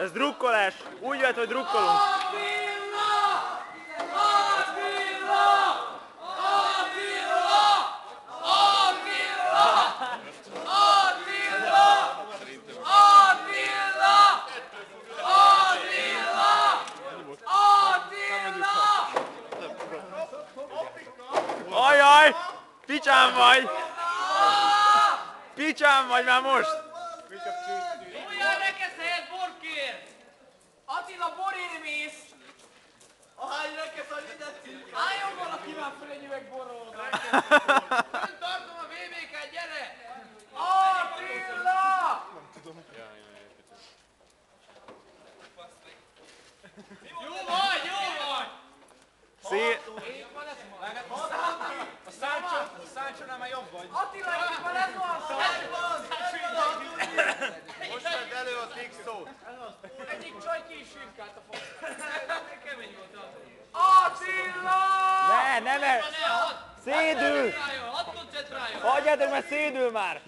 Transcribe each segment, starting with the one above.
Ez drukkolás. Úgy vett, hogy drukkolunk. Ajaj! Picsám vagy! Picsám vagy már most! Újjál rekeszed, borkér! Attila, borért mész! Ahány rekesz, hogy ide címke! Álljon valaki már föl egy üveg borról! Ön tartom a VB-ket, gyere! Attila! Jó vagy, jó vagy! A Sancho-nál már jobb vagy. Attila, éppen ez van! Most vedd elő a Tixót! Egyik csaj ki is sírkált a fasz. Kemény volt az. Attila! Ne! Szédül! Hadd koncentráljon! Hagyjátok, mert szédül már!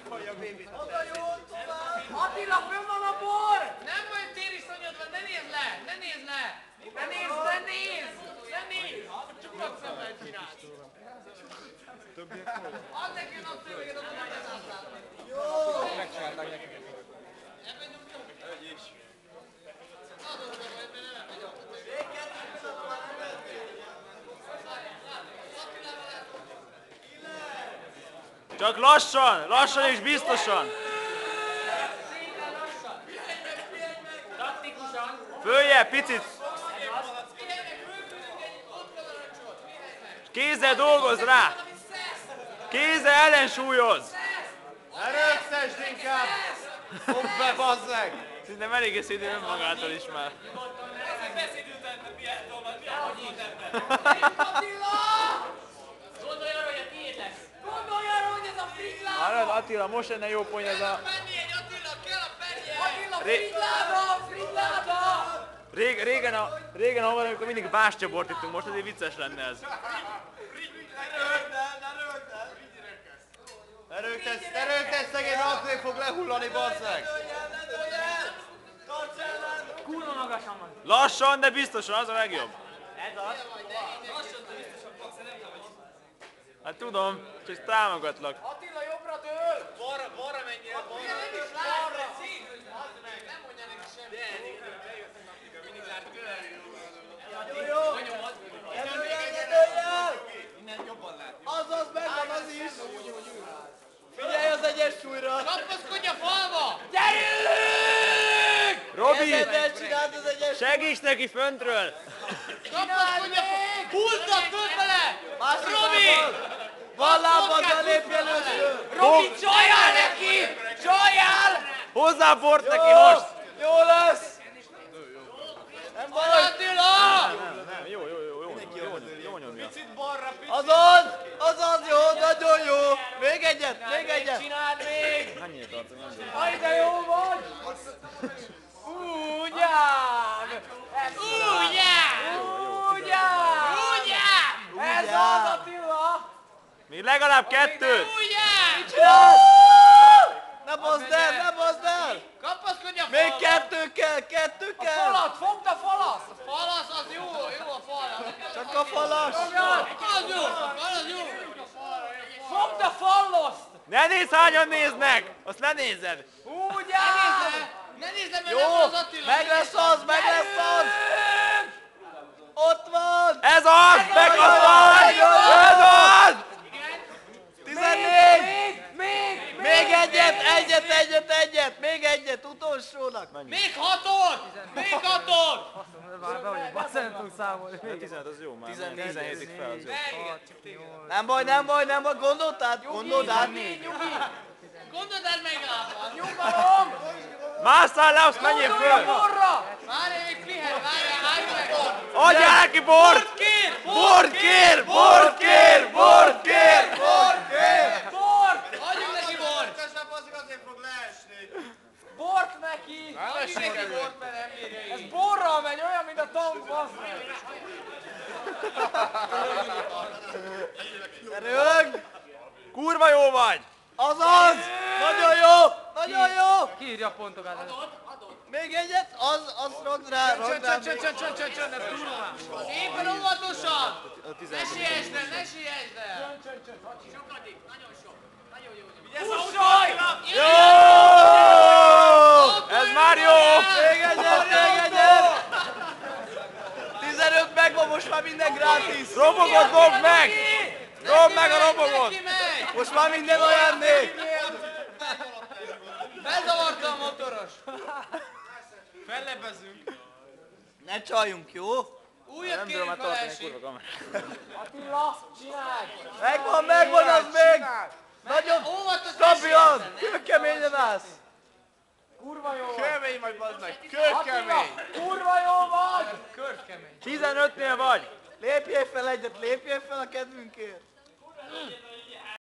Oda jó, tovább! Attila, fönn van a bor! Nem baj, tériszonyod van, ne nézd le! Ne nézd le! Ne nézd, ne nézd! Ne nézd! Csak napszemmel csinálsz! Add neki a napszemüveget, oda majd ez átlátni. Jó! Ebben nyomjuk. Adod meg, ebben nem megy a... Csak lassan! Lassan és biztosan! Szépen lassan! Taktikusan! Följebb, picit! Kézzel dolgozz rá! Kézzel ellensúlyoz! Ne rögszesd inkább! Fogd be, bazd meg! Szerintem eléggé szédül önmagától is már. Attila! Gondolj arra, hogy a tiéd lesz! Gondolj arra, hogy ez a friglába! Hallod, Attila, most lenne jó pont ez a... Kell a pennyéd, Attila, kell a pennyéd! Attila, friglába! Régen ahol, amikor mindig bástyabort ittunk, most azért vicces lenne ez. Ne rögtesz, szegény raknék fog lehullani, bazd meg! Kurva magasan van! Lassan, de biztosan, az a legjobb. Ez az! Hát tudom, csak támogatlak. Attila, jobbra dől! Balra menjél, balra! Nem is látom! Nem mondja neki semmit! Jó! Előjel! Innen jobban lát! Azaz, megvan az is! Figyelj az egyensúlyra! Kapaszkodj a falba! Gyerünk! Robi, Ezeddel csináld az egyensúlyt! segíts neki föntről! Kapaszkodj a falba! Húzzad fölfele! Robi! Van lábad, ne lépj először! Robi, csaljál neki! Csaljál! Hozzá bort neki most! Jó lesz! Nem baj! Attila! Nem, jó nyomja. Azaz, jó, nagyon jó! Még egyet, még egyet! Csináld még! Annyira tartom, nem tudom. Aj, de jó vagy! Ugyan! Ugyan! Ez az, Attila! Még legalább kettőt! Ugyan! Ne baszd el, ne baszd el! Kapaszkodj a falba! Még kettő kell! A falat, fogd a falat! A falat az jó a fal! Csak a falas! Az jó! Az jó! Fogd a falloszt! Ne nézz, hányan néznek! Azt lenézed! Ugyan! Ne nézd le, mert Jó! nem van az Attila! Meg lesz az! Ott van! Ez az! Megkaptad! Ez az! 14! Még! Még egyet! Még egyet! Utolsónak! Még hatot! Még hatot! Már be, hogy bassza, nem tudunk számolni. 15 az jó már. 14. 17-ig fel az jó. Nem baj, gondold át! Gondold el megállapod! Nyugalom! Másszál le, azt menjél föl! Borra! Várjál, még Fliher, várjál, állj meg! Adjál neki bort! Bort kér! Bort kér! Bort! Adjunk neki bort! Közben bazzik azért fog leesni! Bort neki! Adjunk neki bort, mert nem bírja így! Ez borral megy, olyan, mint a tank, bassz! Rög! Kurva jó vagy! Azaz! Nagyon jó! Kiírja a pontokat. Még egyet, az ragd rá, ragd rá. Csön, ne turva! Éppen óvatosan! Ne siess el, ne siess el! Sokadik, nagyon sok. Nagyon jó. Pussolj! Jó! Ez már jó! Még egyet! 15 megvan, most már minden gratis! Robogot dobd meg! Dobd meg a robogot! Neki megy! Most már minden ajándék! Bezavarta a motoros! Fellebbezünk! Ne csaljunk, jó? Újat Nem tudom kérünk, már ha tartani leesik! kurva kamerát. Attila, csináld! Megvan az még! Nagyon Óvatos, stabilan! Kőkeményen állsz! Kurva jó vagy! Kőmény vagy, bazd meg! Kőkemény! Kurva jó vagy! Körkemény! 15-nél vagy! Lépjél fel egyet, lépjél fel a kedvünkért!